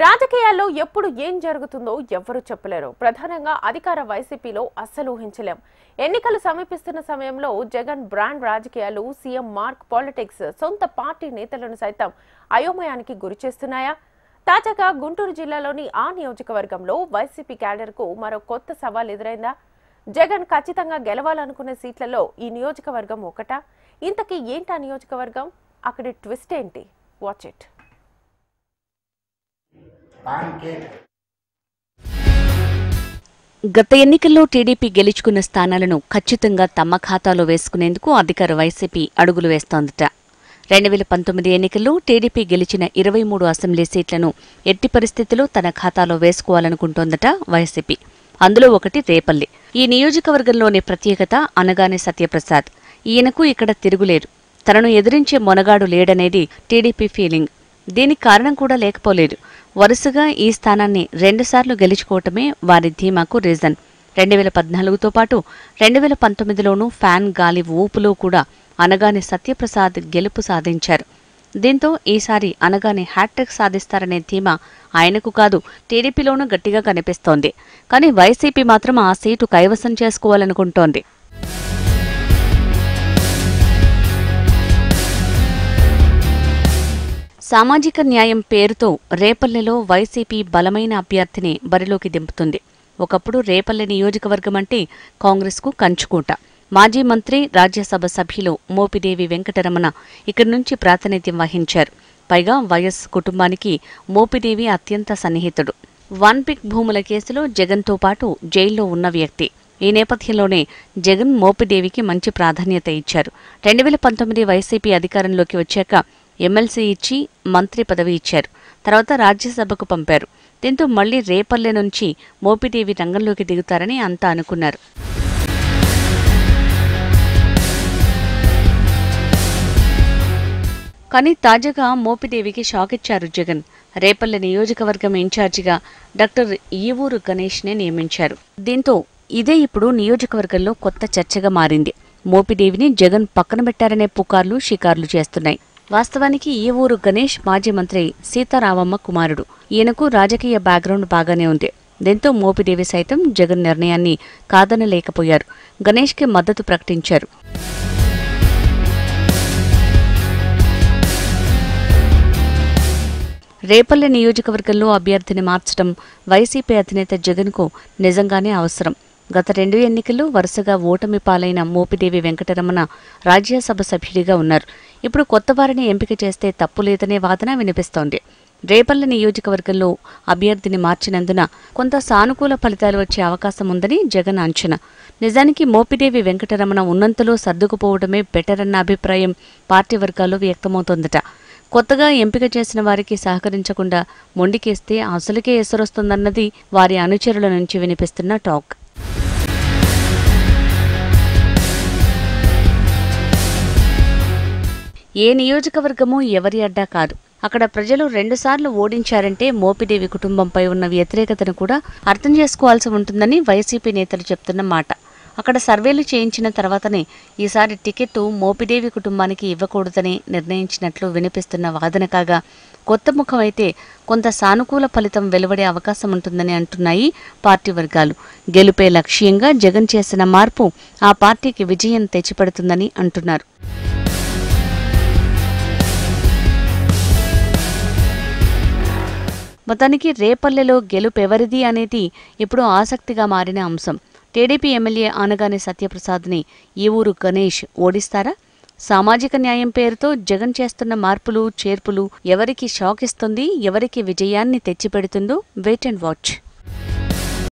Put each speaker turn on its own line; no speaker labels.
రాజకీయాల్లో ఎప్పుడు ఏం జరుగుతుందో ఎవ్వరూ చెప్పలేరు. ప్రధానంగా అధికార వైసీపీలో అస్సలు ఊహించలేం. ఎన్నికలు సమీపిస్తున్న సమయంలో జగన్ బ్రాండ్ రాజకీయాలు, సీఎం మార్క్ పాలిటిక్స్ సొంత పార్టీ నేతలను సైతం అయోమయానికి గురిచేస్తున్నాయా? తాజాగా గుంటూరు జిల్లాలోని ఆ నియోజకవర్గంలో వైసీపీ క్యాడర్కు మరో కొత్త సవాల్ ఎదురైందా? జగన్ ఖచ్చితంగా గెలవాలనుకునే సీట్లలో ఈ నియోజకవర్గం ఒకటా? ఇంతకీ ఏంటా నియోజకవర్గం? అక్కడి ట్విస్ట్ ఏంటి? Watch it.
గత ఎన్నికల్లో టీడీపీ గెలుచుకున్న స్థానాలను ఖచ్చితంగా తమ ఖాతాలో వేసుకునేందుకు అధికార వైసీపీ అడుగులు వేస్తోందట. 2019 ఎన్నికల్లో టీడీపీ గెలిచిన 23 అసెంబ్లీ సీట్లను ఎట్టి పరిస్థితుల్లో తన ఖాతాలో వేసుకోవాలనుకుంటోందట వైసీపీ. అందులో ఒకటి రేపల్లి. ఈ నియోజకవర్గంలోని ప్రత్యేకత అనగానే సత్యప్రసాద్. ఈయనకు ఇక్కడ తిరుగులేరు. తనను ఎదిరించే మొనగాడు లేడనేది టీడీపీ ఫీలింగ్. దీనికి కారణం కూడా లేకపోలేదు. వరుసగా ఈ స్థానాన్ని 2 సార్లు గెలుచుకోవటమే వారి ధీమాకు రీజన్. 2014తో పాటు 2019లోనూ ఫ్యాన్ గాలి ఊపులో కూడా అనగానే సత్యప్రసాద్ గెలుపు సాధించారు. దీంతో ఈసారి అనగానే హ్యాట్రిక్ సాధిస్తారనే ధీమా ఆయనకు కాదు, టీడీపీలోనూ గట్టిగా కనిపిస్తోంది. కానీ వైసీపీ మాత్రం ఆ సీటు కైవసం చేసుకోవాలనుకుంటోంది. సామాజిక న్యాయం పేరుతో రేపల్లెలో వైసీపీ బలమైన అభ్యర్థిని బరిలోకి దింపుతుంది. ఒకప్పుడు రేపల్లె నియోజకవర్గం అంటే కాంగ్రెస్కు కంచుకోట. మాజీ మంత్రి, రాజ్యసభ సభ్యులు మోపిదేవి వెంకటరమణ ఇక్కడి నుంచి ప్రాతినిధ్యం వహించారు. పైగా వైఎస్ కుటుంబానికి మోపిదేవి అత్యంత సన్నిహితుడు. వన్ పిక్ భూముల కేసులో జగన్తో పాటు జైల్లో ఉన్న వ్యక్తి. ఈ నేపథ్యంలోనే జగన్ మోపిదేవికి మంచి ప్రాధాన్యత ఇచ్చారు. 2019 వైసీపీ అధికారంలోకి వచ్చాక ఎమ్మెల్సీ ఇచ్చి మంత్రి పదవి ఇచ్చారు. తర్వాత రాజ్యసభకు పంపారు. దీంతో మళ్లీ రేపల్లె నుంచి మోపిదేవి రంగంలోకి దిగుతారని అంతా అనుకున్నారు. కానీ తాజాగా మోపిదేవికి షాక్ ఇచ్చారు జగన్. రేపల్లె నియోజకవర్గం ఇన్ఛార్జిగా డాక్టర్ ఈవూరు గణేష్నే నియమించారు. దీంతో ఇదే ఇప్పుడు నియోజకవర్గంలో కొత్త చర్చగా మారింది. మోపిదేవిని జగన్ పక్కన పెట్టారనే పుకార్లు, షికార్లు చేస్తున్నాయి. వాస్తవానికి ఈవూరు గణేష్ మాజీ మంత్రి సీతారామమ్మ కుమారుడు. ఈయనకు రాజకీయ బ్యాక్గ్రౌండ్ బాగానే ఉంది. దీంతో మోపిదేవి సైతం జగన్ నిర్ణయాన్ని కాదనలేకపోయారు. గణేష్కి మద్దతు ప్రకటించారు. రేపల్లె నియోజకవర్గంలో అభ్యర్థిని మార్చడం వైసీపీ అధినేత జగన్కు నిజంగానే అవసరం. గత 2 ఎన్నికల్లో వరుసగా ఓటమి పాలైన మోపిదేవి వెంకటరమణ రాజ్యసభ సభ్యుడిగా ఉన్నారు. ఇప్పుడు కొత్త వారిని ఎంపిక చేస్తే తప్పులేదనే వాదన వినిపిస్తోంది. రేపల్లె నియోజకవర్గంలో అభ్యర్థిని మార్చినందున కొంత సానుకూల ఫలితాలు వచ్చే అవకాశం ఉందని జగన్ అంచనా. నిజానికి మోపిదేవి వెంకటరమణ ఉన్నంతలో సర్దుకుపోవడమే బెటర్ అన్న అభిప్రాయం పార్టీ వర్గాల్లో వ్యక్తమవుతోందట. కొత్తగా ఎంపిక చేసిన వారికి సహకరించకుండా మొండికేస్తే అసలుకే ఎసరొస్తుందన్నది వారి అనుచరుల నుంచి వినిపిస్తున్న టాక్. ఏ నియోజకవర్గమూ ఎవరి అడ్డా కాదు. అక్కడ ప్రజలు 2 సార్లు ఓడించారంటే మోపిదేవి కుటుంబంపై ఉన్న వ్యతిరేకతను కూడా అర్థం చేసుకోవాల్సి ఉంటుందని వైసీపీ నేతలు చెప్తున్న మాట. అక్కడ సర్వేలు చేయించిన తర్వాతనే ఈసారి టికెట్టు మోపిదేవి కుటుంబానికి ఇవ్వకూడదని నిర్ణయించినట్లు వినిపిస్తున్న వాదన కాగా, కొత్త ముఖం అయితే కొంత సానుకూల ఫలితం వెలువడే అవకాశం ఉంటుందని అంటున్నాయి పార్టీ వర్గాలు. గెలుపే లక్ష్యంగా జగన్ చేసిన మార్పు ఆ పార్టీకి విజయం తెచ్చిపెడుతుందని అంటున్నారు. మొత్తానికి రేపల్లెలో గెలుపెవరిది అనేది ఇప్పుడు ఆసక్తిగా మారిన అంశం. టీడీపీ ఎమ్మెల్యే అనగానే సత్యప్రసాద్ని ఈవూరు గణేష్ ఓడిస్తారా? సామాజిక న్యాయం పేరుతో జగన్ చేస్తున్న మార్పులు, చేర్పులు ఎవరికి షాక్ ఇస్తుంది, ఎవరికి విజయాన్ని తెచ్చిపెడుతుందో వెయిట్ అండ్ వాచ్.